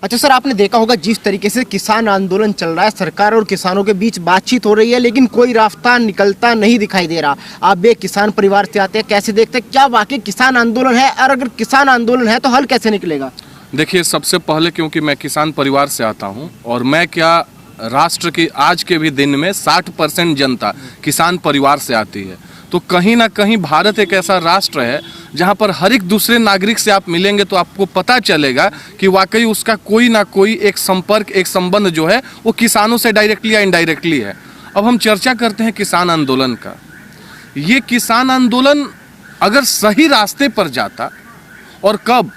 अच्छा सर, आपने देखा होगा जिस तरीके से किसान आंदोलन चल रहा है, सरकार और किसानों के बीच बातचीत हो रही है, लेकिन कोई रास्ता निकलता नहीं दिखाई दे रहा। आप भी एक किसान परिवार से आते हैं, कैसे देखते हैं, क्या वाकई किसान आंदोलन है? और अगर किसान आंदोलन है तो हल कैसे निकलेगा? देखिए, सबसे पहले क्योंकि मैं किसान परिवार से आता हूं और मैं क्या राष्ट्र की आज के भी दिन में 60% जनता किसान परिवार से आती है, तो कहीं ना कहीं भारत एक ऐसा राष्ट्र है जहां पर हर एक दूसरे नागरिक से आप मिलेंगे तो आपको पता चलेगा कि वाकई उसका कोई ना कोई एक संपर्क, एक संबंध जो है वो किसानों से डायरेक्टली या इनडायरेक्टली है। अब हम चर्चा करते हैं किसान आंदोलन का। ये किसान आंदोलन अगर सही रास्ते पर जाता, और कब,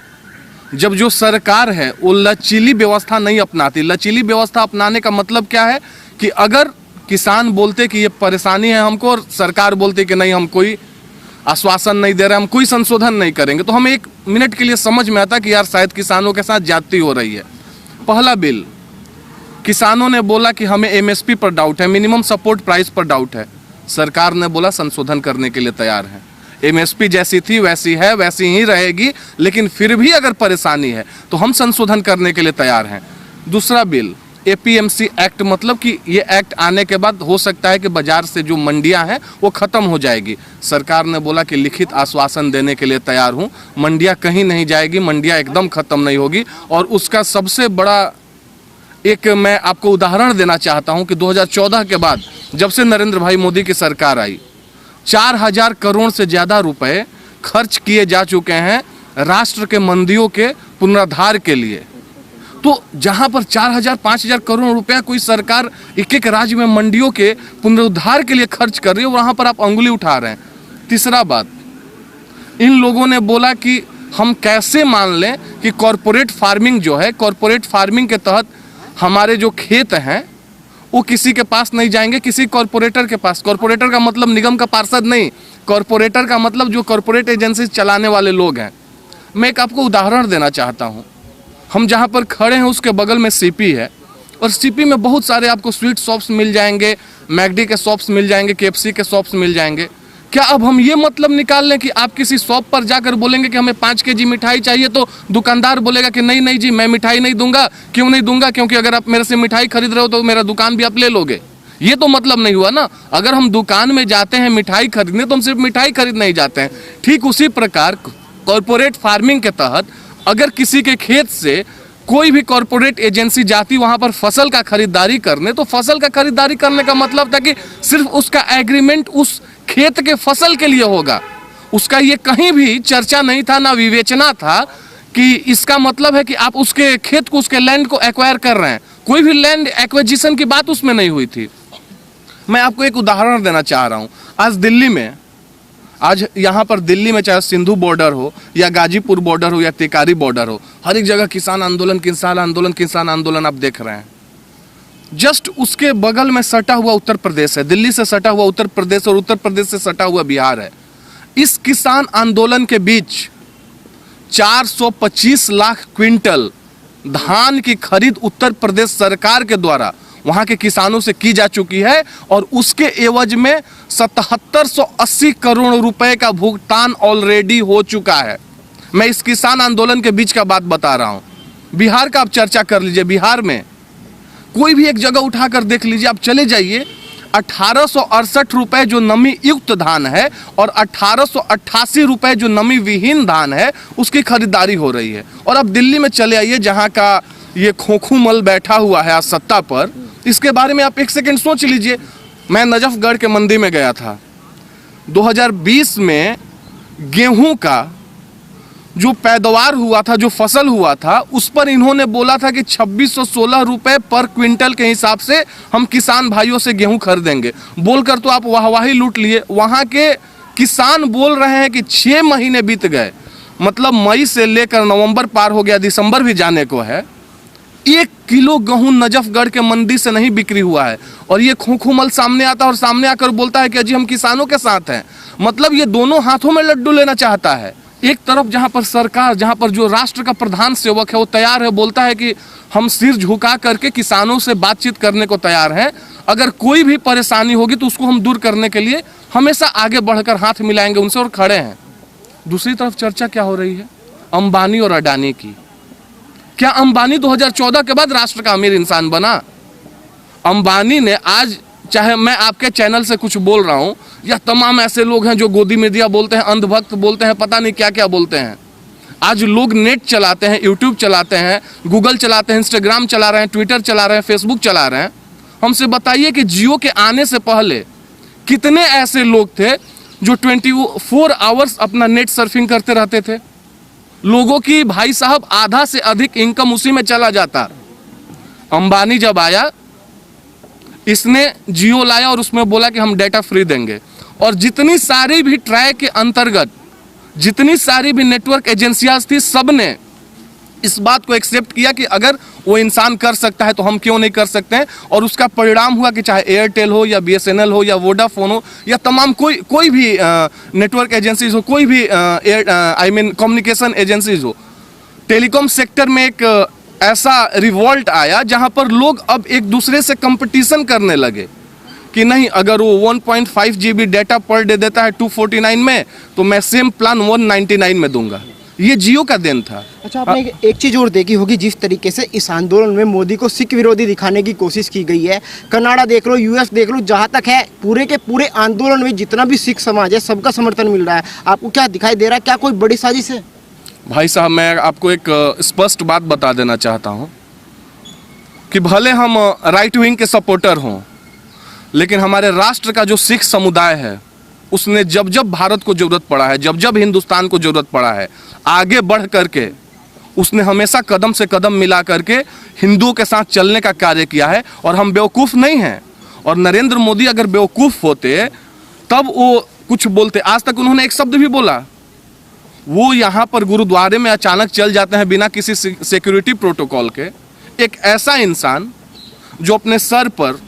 जब जो सरकार है वो लचीली व्यवस्था नहीं अपनाती। लचीली व्यवस्था अपनाने का मतलब क्या है कि अगर किसान बोलते कि ये परेशानी है हमको और सरकार बोलते कि नहीं, हम कोई आश्वासन नहीं दे रहे, हम कोई संशोधन नहीं करेंगे, तो हमें एक मिनट के लिए समझ में आता कि यार शायद किसानों के साथ ज्यादती हो रही है। पहला बिल, किसानों ने बोला कि हमें एमएसपी पर डाउट है, मिनिमम सपोर्ट प्राइस पर डाउट है। सरकार ने बोला संशोधन करने के लिए तैयार है। एमएसपी जैसी थी वैसी है, वैसी ही रहेगी, लेकिन फिर भी अगर परेशानी है तो हम संशोधन करने के लिए तैयार हैं। दूसरा बिल, एपीएमसी एक्ट, मतलब कि ये एक्ट आने के बाद हो सकता है कि बाजार से जो मंडियां हैं वो खत्म हो जाएगी। सरकार ने बोला कि लिखित आश्वासन देने के लिए तैयार हूं, मंडियां कहीं नहीं जाएगी, मंडियां एकदम खत्म नहीं होगी। और उसका सबसे बड़ा एक मैं आपको उदाहरण देना चाहता हूं कि 2014 के बाद जब से नरेंद्र भाई मोदी की सरकार आई, 4000 करोड़ से ज्यादा रुपए खर्च किए जा चुके हैं राष्ट्र के मंडियों के पुनरुद्धार के लिए। तो जहां पर 4000-5000 करोड़ रुपया कोई सरकार एक एक राज्य में मंडियों के पुनरुद्धार के लिए खर्च कर रही है, वहां पर आप अंगुली उठा रहे हैं। तीसरा बात, इन लोगों ने बोला कि हम कैसे मान लें कि कॉरपोरेट फार्मिंग जो है, कॉरपोरेट फार्मिंग के तहत हमारे जो खेत हैं वो किसी के पास नहीं जाएंगे, किसी कॉरपोरेटर के पास। कॉरपोरेटर का मतलब निगम का पार्षद नहीं, कॉरपोरेटर का मतलब जो कॉरपोरेट एजेंसी चलाने वाले लोग हैं। मैं एक आपको उदाहरण देना चाहता हूं। हम जहां पर खड़े हैं उसके बगल में सीपी है, और सीपी में बहुत सारे आपको स्वीट शॉप्स मिल जाएंगे, मैकडी के शॉप्स मिल जाएंगे, केएफसी के शॉप्स मिल जाएंगे। क्या अब हम ये मतलब निकाल लें कि आप किसी शॉप पर जाकर बोलेंगे कि हमें 5 केजी मिठाई चाहिए, तो दुकानदार बोलेगा कि नहीं नहीं जी, मैं मिठाई नहीं दूंगा। क्यों नहीं दूंगा? क्योंकि अगर आप मेरे से मिठाई खरीद रहे हो तो मेरा दुकान भी आप ले लोगे। ये तो मतलब नहीं हुआ ना। अगर हम दुकान में जाते हैं मिठाई खरीदने तो हम सिर्फ मिठाई खरीद नहीं जाते हैं। ठीक उसी प्रकार कॉरपोरेट फार्मिंग के तहत अगर किसी के खेत से कोई भी कॉरपोरेट एजेंसी जाती वहां पर फसल का खरीदारी करने, तो फसल का खरीदारी करने का मतलब था कि सिर्फ उसका एग्रीमेंट उस खेत के फसल के लिए होगा। उसका ये कहीं भी चर्चा नहीं था, ना विवेचना था कि इसका मतलब है कि आप उसके खेत को, उसके लैंड को एक्वायर कर रहे हैं। कोई भी लैंड एक्विजिशन की बात उसमें नहीं हुई थी। मैं आपको एक उदाहरण देना चाह रहा हूं। आज दिल्ली में, आज यहाँ पर दिल्ली में चाहे सिंधु बॉर्डर हो या गाजीपुर बॉर्डर हो या तिकारी बॉर्डर हो, हर एक जगह किसान आंदोलन, किसान आंदोलन, किसान आंदोलन आप देख रहे हैं। जस्ट उसके बगल में सटा हुआ उत्तर प्रदेश है, दिल्ली से सटा हुआ उत्तर प्रदेश और उत्तर प्रदेश से सटा हुआ बिहार है। इस किसान आंदोलन के बीच 425 लाख क्विंटल धान की खरीद उत्तर प्रदेश सरकार के द्वारा वहां के किसानों से की जा चुकी है, और उसके एवज में 7780 करोड़ रुपए का भुगतान ऑलरेडी हो चुका है। मैं इस किसान आंदोलन के बीच का बात बता रहा हूं। बिहार का आप चर्चा कर लीजिए। बिहार में कोई भी एक जगह उठाकर देख लीजिए, आप चले जाइए, 1868 रुपए जो नमी युक्त धान है और 1888 रुपए जो नमी विहीन धान है, उसकी खरीदारी हो रही है। और अब दिल्ली में चले आइए, जहां का ये खोखूमल बैठा हुआ है आज सत्ता पर, इसके बारे में आप एक सेकंड सोच लीजिए। मैं नजफगढ़ के मंडी में गया था। 2020 में गेहूं का जो पैदावार हुआ था, जो फसल हुआ था, उस पर इन्होंने बोला था कि 2616 रुपए पर क्विंटल के हिसाब से हम किसान भाइयों से गेहूं खरीदेंगे। बोलकर तो आप वाहवाही लूट लिए। वहां के किसान बोल रहे हैं कि 6 महीने बीत गए, मतलब मई से लेकर नवंबर पार हो गया, दिसंबर भी जाने को है, 1 किलो गेहूं नजफगढ़ के मंडी से नहीं बिक्री हुआ है। और ये खोखूमल सामने आता है और सामने आकर बोलता है कि अजी हम किसानों के साथ हैं। मतलब ये दोनों हाथों में लड्डू लेना चाहता है। एक तरफ जहां पर सरकार, जहां पर जो राष्ट्र का प्रधान सेवक है वो तैयार है, बोलता है कि हम सिर झुका करके किसानों से बातचीत करने को तैयार हैं, अगर कोई भी परेशानी होगी तो उसको हम दूर करने के लिए हमेशा आगे बढ़कर हाथ मिलाएंगे उनसे, और खड़े हैं। दूसरी तरफ चर्चा क्या हो रही है? अंबानी और अडानी की। क्या अंबानी 2014 के बाद राष्ट्र का अमीर इंसान बना? अंबानी ने आज, चाहे मैं आपके चैनल से कुछ बोल रहा हूं या तमाम ऐसे लोग हैं जो गोदी में दिया बोलते हैं, अंधभक्त बोलते हैं, पता नहीं क्या क्या बोलते हैं, आज लोग नेट चलाते हैं, यूट्यूब चलाते हैं, गूगल चलाते हैं, इंस्टाग्राम चला रहे हैं, ट्विटर चला रहे हैं, फेसबुक चला रहे हैं। हमसे बताइए कि जियो के आने से पहले कितने ऐसे लोग थे जो 24 आवर्स अपना नेट सर्फिंग करते रहते थे? लोगों की भाई साहब आधा से अधिक इनकम उसी में चला जाता। अंबानी जब आया, इसने जियो लाया और उसमें बोला कि हम डेटा फ्री देंगे, और जितनी सारी भी ट्राई के अंतर्गत जितनी सारी भी नेटवर्क एजेंसियां थी, सब ने इस बात को एक्सेप्ट किया कि अगर वो इंसान कर सकता है तो हम क्यों नहीं कर सकते हैं। और उसका परिणाम हुआ कि चाहे एयरटेल हो या बीएसएनएल हो या वोडाफोन हो या तमाम कोई भी नेटवर्क एजेंसीज हो, कोई भी कम्युनिकेशन एजेंसीज हो, टेलीकॉम सेक्टर में एक ऐसा रिवॉल्ट आया जहां पर लोग अब एक दूसरे से कंपटीशन करने लगे कि नहीं, अगर वो 1.5 GB डेटा पर डे देता है 249 में, तो मैं सेम प्लान 199 में दूंगा। ये जियो का देन था। अच्छा, आपने एक चीज़ और देखी होगी, जिस तरीके से इस आंदोलन में मोदी को सिख विरोधी दिखाने की कोशिश की गई है। कनाडा देख लो, यूएस देख लो, जहाँ तक है पूरे के पूरे आंदोलन में जितना भी सिख समाज है सबका समर्थन मिल रहा है। आपको क्या दिखाई दे रहा है, क्या कोई बड़ी साजिश है? भाई साहब, मैं आपको एक स्पष्ट बात बता देना चाहता हूँ कि भले हम राइट विंग के सपोर्टर हों, लेकिन हमारे राष्ट्र का जो सिख समुदाय है, उसने जब जब भारत को जरूरत पड़ा है, जब जब हिंदुस्तान को जरूरत पड़ा है, आगे बढ़ करके उसने हमेशा कदम से कदम मिला करके हिंदुओं के साथ चलने का कार्य किया है। और हम बेवकूफ़ नहीं हैं। और नरेंद्र मोदी अगर बेवकूफ़ होते तब वो कुछ बोलते। आज तक उन्होंने एक शब्द भी बोला? वो यहाँ पर गुरुद्वारे में अचानक चल जाते हैं बिना किसी सिक्योरिटी प्रोटोकॉल के। एक ऐसा इंसान जो अपने सर पर,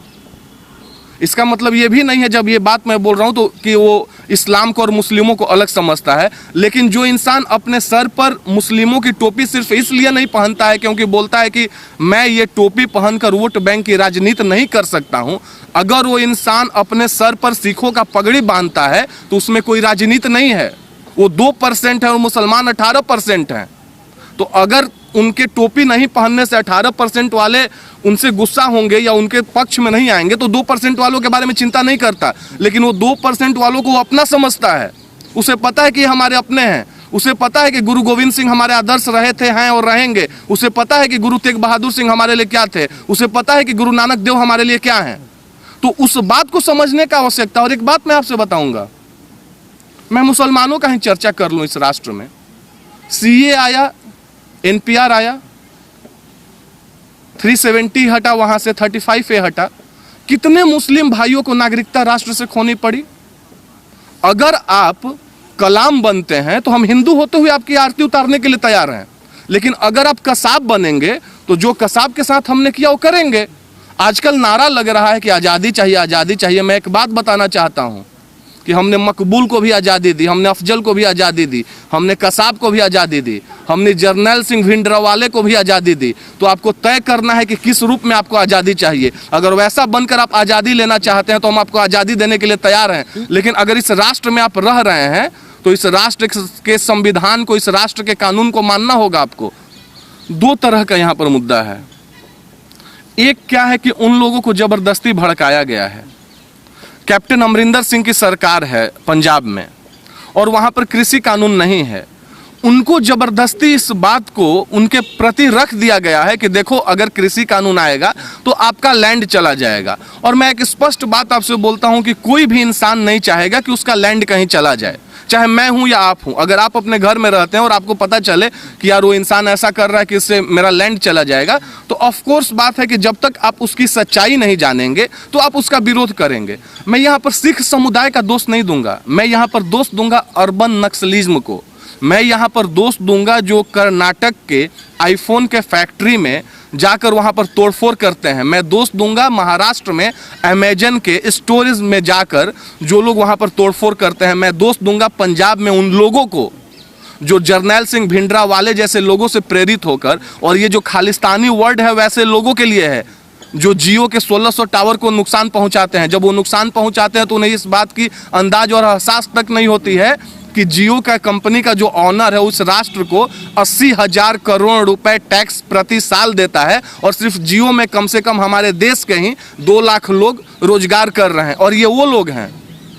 इसका मतलब ये भी नहीं है जब ये बात मैं बोल रहा हूँ तो कि वो इस्लाम को और मुस्लिमों को अलग समझता है, लेकिन जो इंसान अपने सर पर मुस्लिमों की टोपी सिर्फ इसलिए नहीं पहनता है क्योंकि बोलता है कि मैं ये टोपी पहनकर वोट बैंक की राजनीति नहीं कर सकता हूँ, अगर वो इंसान अपने सर पर सिखों का पगड़ी बांधता है तो उसमें कोई राजनीति नहीं है। वो 2% है और मुसलमान 18% हैं। तो अगर उनके टोपी नहीं पहनने से 18% वाले उनसे गुस्सा होंगे या उनके पक्ष में नहीं आएंगे, तो 2% वालों के बारे में चिंता नहीं करता। लेकिन वो 2% वालों को अपना समझता है। उसे पता है कि हमारे अपने हैं। उसे पता है कि गुरु गोविंद सिंह हमारे आदर्श रहे थे, हैं और रहेंगे। उसे पता है कि गुरु तेग बहादुर सिंह हमारे लिए क्या थे। उसे पता है कि गुरु नानक देव हमारे लिए क्या हैं। तो उस बात को समझने का आवश्यकता। और एक बात मैं आपसे बताऊंगा, मैं मुसलमानों का ही चर्चा कर लूँ इस राष्ट्र में। सीए आया, एनपीआर आया, 370 हटा, वहां से 35A हटा। कितने मुस्लिम भाइयों को नागरिकता राष्ट्र से खोनी पड़ी? अगर आप कलाम बनते हैं तो हम हिंदू होते हुए आपकी आरती उतारने के लिए तैयार हैं, लेकिन अगर आप कसाब बनेंगे तो जो कसाब के साथ हमने किया वो करेंगे। आजकल नारा लग रहा है कि आज़ादी चाहिए, आज़ादी चाहिए। मैं एक बात बताना चाहता हूं कि हमने मकबूल को भी आज़ादी दी, हमने अफजल को भी आज़ादी दी, हमने कसाब को भी आज़ादी दी, हमने जर्नैल सिंह भिंडरावाले को भी आज़ादी दी। तो आपको तय करना है कि किस रूप में आपको आज़ादी चाहिए। अगर वैसा बनकर आप आज़ादी लेना चाहते हैं तो हम आपको आज़ादी देने के लिए तैयार हैं। लेकिन अगर इस राष्ट्र में आप रह रहे हैं तो इस राष्ट्र के संविधान को, इस राष्ट्र के कानून को मानना होगा आपको। 2 तरह का यहाँ पर मुद्दा है। एक क्या है कि उन लोगों को जबरदस्ती भड़काया गया है। कैप्टन अमरिंदर सिंह की सरकार है पंजाब में और वहाँ पर कृषि कानून नहीं है। उनको जबरदस्ती इस बात को उनके प्रति रख दिया गया है कि देखो, अगर कृषि कानून आएगा तो आपका लैंड चला जाएगा। और मैं एक स्पष्ट बात आपसे बोलता हूं कि कोई भी इंसान नहीं चाहेगा कि उसका लैंड कहीं चला जाए, चाहे मैं हूं या आप हूं। अगर आप अपने घर में रहते हैं और आपको पता चले कि यार वो इंसान ऐसा कर रहा है कि इससे मेरा लैंड चला जाएगा, तो ऑफ कोर्स बात है कि जब तक आप उसकी सच्चाई नहीं जानेंगे तो आप उसका विरोध करेंगे। मैं यहाँ पर सिख समुदाय का दोष नहीं दूंगा, मैं यहाँ पर दोष दूंगा अर्बन नक्सलिज्म को। मैं यहाँ पर दोष दूंगा जो कर्नाटक के आईफोन के फैक्ट्री में जाकर वहाँ पर तोड़फोड़ करते हैं। मैं दोष दूंगा महाराष्ट्र में अमेजन के स्टोरेज में जाकर जो लोग वहाँ पर तोड़फोड़ करते हैं। मैं दोष दूंगा पंजाब में उन लोगों को जो जर्नैल सिंह भिंडरावाले जैसे लोगों से प्रेरित होकर, और ये जो खालिस्तानी वर्ड है वैसे लोगों के लिए है जो जियो के 1600 टावर को नुकसान पहुंचाते हैं। जब वो नुकसान पहुंचाते हैं तो उन्हें इस बात की अंदाज और एहसास तक नहीं होती है कि जियो का कंपनी का जो ऑनर है उस राष्ट्र को 80,000 करोड़ रुपए टैक्स प्रति साल देता है, और सिर्फ जियो में कम से कम हमारे देश के ही 2 लाख लोग रोजगार कर रहे हैं। और ये वो लोग हैं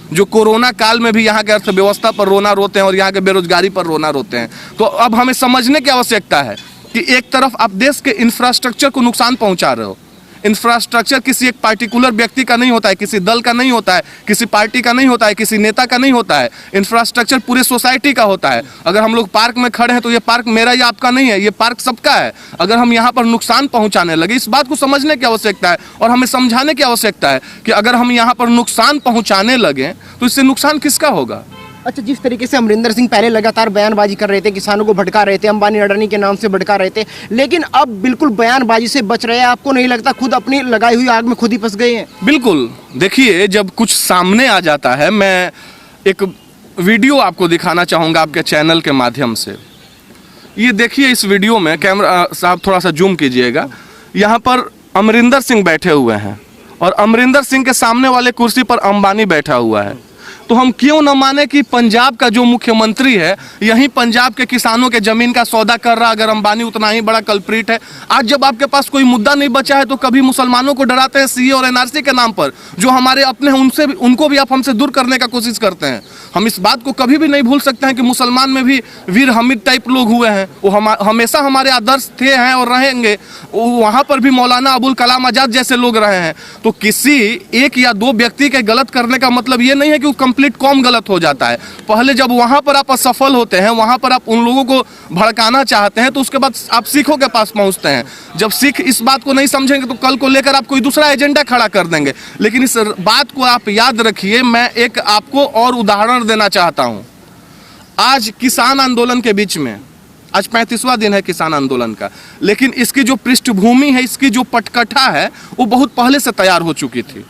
जो कोरोना काल में भी यहाँ के अर्थव्यवस्था पर रोना रोते हैं और यहाँ के बेरोजगारी पर रोना रोते हैं। तो अब हमें समझने की आवश्यकता है कि एक तरफ आप देश के इंफ्रास्ट्रक्चर को नुकसान पहुंचा रहे हो। इंफ्रास्ट्रक्चर किसी एक पार्टिकुलर व्यक्ति का नहीं होता है, किसी दल का नहीं होता है, किसी पार्टी का नहीं होता है, किसी नेता का नहीं होता है। इंफ्रास्ट्रक्चर पूरे सोसाइटी का होता है। अगर हम लोग पार्क में खड़े हैं तो ये पार्क मेरा या आपका नहीं है, ये पार्क सबका है। अगर हम यहाँ पर नुकसान पहुंचाने लगे, इस बात को समझने की आवश्यकता है और हमें समझाने की आवश्यकता है कि अगर हम यहाँ पर नुकसान पहुंचाने लगे तो इससे नुकसान किसका होगा। अच्छा, जिस तरीके से अमरिंदर सिंह पहले लगातार बयानबाजी कर रहे थे, किसानों को भड़का रहे थे, अंबानी अडानी के नाम से भड़का रहे थे, लेकिन अब बिल्कुल बयानबाजी से बच रहे हैं। आपको नहीं लगता खुद अपनी लगाई हुई आग में खुद ही फंस गए हैं? बिल्कुल। देखिए, जब कुछ सामने आ जाता है, मैं एक वीडियो आपको दिखाना चाहूँगा आपके चैनल के माध्यम से। ये देखिए, इस वीडियो में कैमरा साहब थोड़ा सा जूम कीजिएगा। यहाँ पर अमरिंदर सिंह बैठे हुए हैं और अमरिंदर सिंह के सामने वाले कुर्सी पर अंबानी बैठा हुआ है। तो हम क्यों न माने कि पंजाब का जो मुख्यमंत्री है यही पंजाब के किसानों के जमीन का सौदा कर रहा, अगर अंबानी उतना ही बड़ा कल्प्रिट है। आज जब आपके पास कोई मुद्दा नहीं बचा है तो कभी मुसलमानों को डराते हैं सीए और एनआरसी के नाम पर, जो हमारे अपने हैं उनसे भी, उनको भी आप हमसे दूर करने का कोशिश करते हैं। हम इस बात को कभी भी नहीं भूल सकते हैं कि मुसलमान में भी वीर हामिद टाइप लोग हुए हैं, वो हमेशा हमारे आदर्श थे, हैं और रहेंगे। वहाँ पर भी मौलाना अबुल कलाम आजाद जैसे लोग रहे हैं। तो किसी एक या दो व्यक्ति के गलत करने का मतलब ये नहीं है कि कंप्लीट कौम गलत हो जाता है। पहले जब वहां पर आप असफल होते हैं, वहां पर आप उन लोगों को भड़काना चाहते हैं, तो उसके बाद आप सिखों के पास पहुंचते हैं। जब सिख इस बात को नहीं समझेंगे तो कल को लेकर आप कोई दूसरा एजेंडा खड़ा कर देंगे। लेकिन इस बात को आप याद रखिए। मैं एक आपको और उदाहरण देना चाहता हूं। आज किसान आंदोलन के बीच में, आज 35वां दिन है किसान आंदोलन का, लेकिन इसकी जो पृष्ठभूमि है, इसकी जो पटकथा है, वो बहुत पहले से तैयार हो चुकी थी।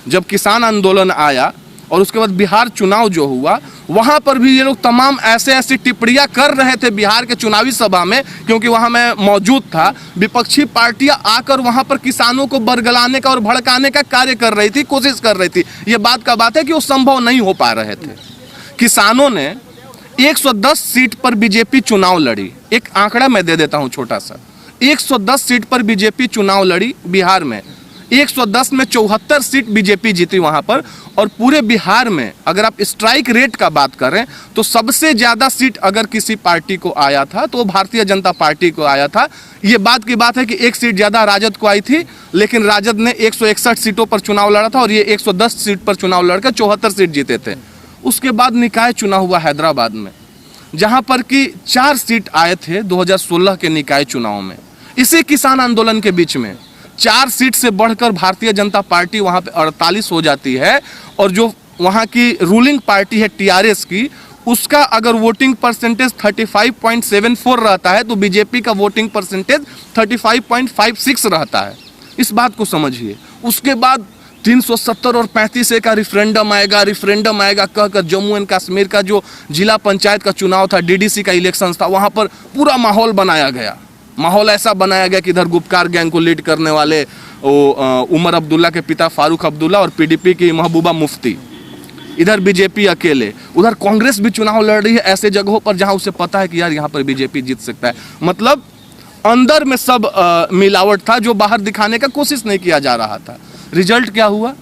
जब किसान आंदोलन आया और उसके बाद बिहार चुनाव जो हुआ, वहां पर भी ये लोग तमाम ऐसी टिप्पणियां कर रहे थे बिहार के चुनावी सभा में, क्योंकि वहां मैं मौजूद था। विपक्षी पार्टियां आकर वहां पर किसानों को बरगलाने का और भड़काने का कार्य कर रही थी, कोशिश कर रही थी। ये बात का बात है कि वो संभव नहीं हो पा रहे थे। किसानों ने 110 सीट पर बीजेपी चुनाव लड़ी। एक आंकड़ा मैं दे देता हूं छोटा सा। 110 सीट पर बीजेपी चुनाव लड़ी बिहार में। 110 में 74 सीट बीजेपी जीती वहां पर। और पूरे बिहार में अगर आप स्ट्राइक रेट का बात करें तो सबसे ज्यादा सीट अगर किसी पार्टी को आया था तो भारतीय जनता पार्टी को आया था। ये बात की बात है कि एक सीट ज्यादा राजद को आई थी, लेकिन राजद ने 161 सीटों पर चुनाव लड़ा था और ये 110 सीट पर चुनाव लड़कर 74 सीट जीते थे। उसके बाद निकाय चुनाव हुआ हैदराबाद में, जहां पर कि 4 सीट आए थे 2016 के निकाय चुनाव में। इसी किसान आंदोलन के बीच में 4 सीट से बढ़कर भारतीय जनता पार्टी वहां पे 48 हो जाती है। और जो वहां की रूलिंग पार्टी है टीआरएस की, उसका अगर वोटिंग परसेंटेज 35.74 रहता है तो बीजेपी का वोटिंग परसेंटेज 35.56 रहता है। इस बात को समझिए। उसके बाद 370 और 35 का रिफरेंडम आएगा कहकर जम्मू एंड कश्मीर का जो जिला पंचायत का चुनाव था, डीडीसी का इलेक्शन था, वहां पर पूरा माहौल बनाया गया। माहौल ऐसा बनाया गया कि इधर गुपकार गैंग को लीड करने वाले उमर अब्दुल्ला के पिता फारूक अब्दुल्ला और पीडीपी की महबूबा मुफ्ती, इधर बीजेपी अकेले, उधर कांग्रेस भी चुनाव लड़ रही है ऐसे जगहों पर जहां उसे पता है कि यार यहाँ पर बीजेपी जीत सकता है। मतलब अंदर में सब मिलावट था जो बाहर दिखाने का कोशिश नहीं किया जा रहा था। रिजल्ट क्या हुआ?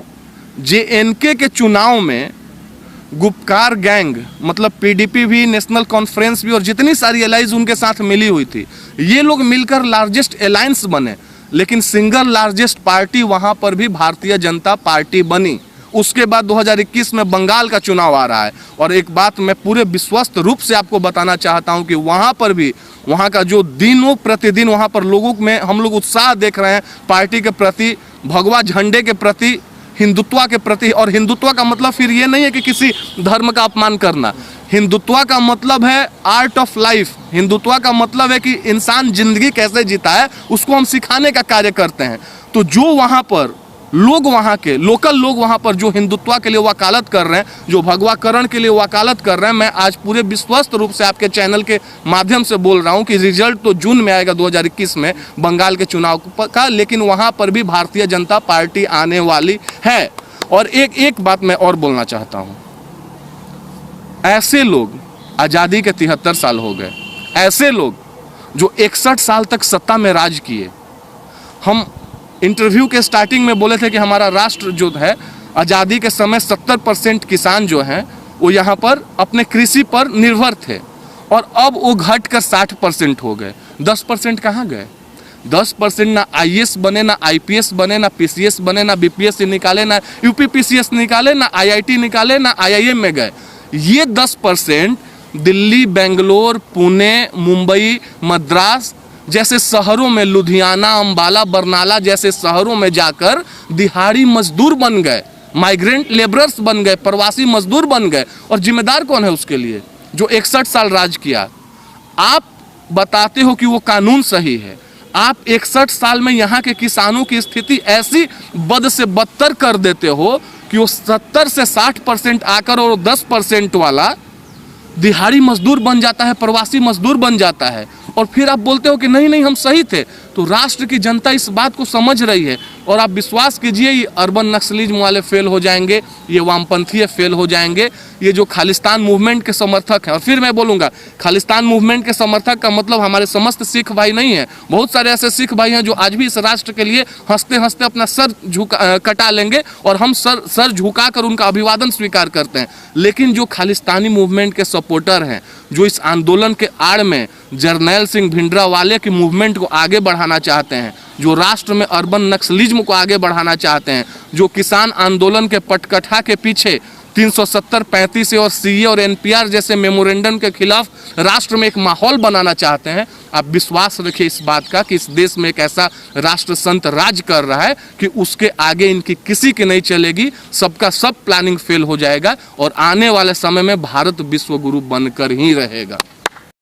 जेएनके के चुनाव में गुपकार गैंग, मतलब पीडीपी भी, नेशनल कॉन्फ्रेंस भी और जितनी सारी एलाइज उनके साथ मिली हुई थी, ये लोग मिलकर लार्जेस्ट अलायंस बने। लेकिन सिंगल लार्जेस्ट पार्टी वहां पर भी भारतीय जनता पार्टी बनी। उसके बाद 2021 में बंगाल का चुनाव आ रहा है और एक बात मैं पूरे विश्वस्त रूप से आपको बताना चाहता हूं कि वहां पर भी, वहां का जो दिनों प्रतिदिन वहां पर लोगों में हम लोग उत्साह देख रहे हैं पार्टी के प्रति, भगवा झंडे के प्रति, हिंदुत्व के प्रति। और हिंदुत्व का मतलब फिर ये नहीं है कि किसी धर्म का अपमान करना। हिंदुत्व का मतलब है आर्ट ऑफ लाइफ। हिंदुत्व का मतलब है कि इंसान जिंदगी कैसे जीता है उसको हम सिखाने का कार्य करते हैं। तो जो वहाँ पर लोग, वहाँ के लोकल लोग वहाँ पर जो हिंदुत्व के लिए वकालत कर रहे हैं, जो भगवाकरण के लिए वकालत कर रहे हैं, मैं आज पूरे विश्वस्त रूप से आपके चैनल के माध्यम से बोल रहा हूँ कि रिजल्ट तो जून में आएगा 2021 में बंगाल के चुनाव का, लेकिन वहाँ पर भी भारतीय जनता पार्टी आने वाली है। और एक बात मैं और बोलना चाहता हूँ। ऐसे लोग, आज़ादी के 73 साल हो गए, ऐसे लोग जो 61 साल तक सत्ता में राज किए। हम इंटरव्यू के स्टार्टिंग में बोले थे कि हमारा राष्ट्र जो है, आज़ादी के समय 70% किसान जो हैं वो यहाँ पर अपने कृषि पर निर्भर थे, और अब वो घटकर 60% हो गए। 10% कहाँ गए? 10% ना IAS बने, ना IPS बने, ना PCS बने, ना BPS निकाले, ना UPPCS निकाले, ना IIT निकाले, ना IIM में गए। ये 10% दिल्ली, बेंगलोर, पुणे, मुंबई, मद्रास जैसे शहरों में, लुधियाना, अंबाला, बरनाला जैसे शहरों में जाकर दिहाड़ी मजदूर बन गए, माइग्रेंट लेबरर्स बन गए, प्रवासी मजदूर बन गए। और जिम्मेदार कौन है उसके लिए? जो 61 साल राज किया। आप बताते हो कि वो कानून सही है, आप 61 साल में यहाँ के किसानों की स्थिति ऐसी बद से बदतर कर देते हो कि वो 70 से 60% आकर और 10% वाला दिहाड़ी मजदूर बन जाता है, प्रवासी मजदूर बन जाता है। और फिर आप बोलते हो कि नहीं नहीं हम सही थे। तो राष्ट्र की जनता इस बात को समझ रही है, और आप विश्वास कीजिए ये अर्बन नक्सलिज्म वाले फेल हो जाएंगे, ये वामपंथी फेल हो जाएंगे, ये जो खालिस्तान मूवमेंट के समर्थक हैं। और फिर मैं बोलूँगा, खालिस्तान मूवमेंट के समर्थक का मतलब हमारे समस्त सिख भाई नहीं है। बहुत सारे ऐसे सिख भाई हैं जो आज भी इस राष्ट्र के लिए हंसते हंसते अपना सर कटा लेंगे, और हम सर झुका कर उनका अभिवादन स्वीकार करते हैं। लेकिन जो खालिस्तानी मूवमेंट के सपोर्टर हैं, जो इस आंदोलन के आड़ में जर्नैल सिंह भिंडरावाले की मूवमेंट को आगे बढ़ाना चाहते हैं, जो राष्ट्र में अर्बन नक्सलिज्म को आगे बढ़ाना चाहते हैं, जो किसान आंदोलन के पटकथा के पीछे 370, 35 और CA और NPR जैसे मेमोरेंडम के खिलाफ राष्ट्र में एक माहौल बनाना चाहते हैं, आप विश्वास रखिए इस बात का कि इस देश में एक ऐसा राष्ट्र संत राज कर रहा है कि उसके आगे इनकी किसी की नहीं चलेगी। सबका सब प्लानिंग फेल हो जाएगा, और आने वाले समय में भारत विश्व गुरु बनकर ही रहेगा।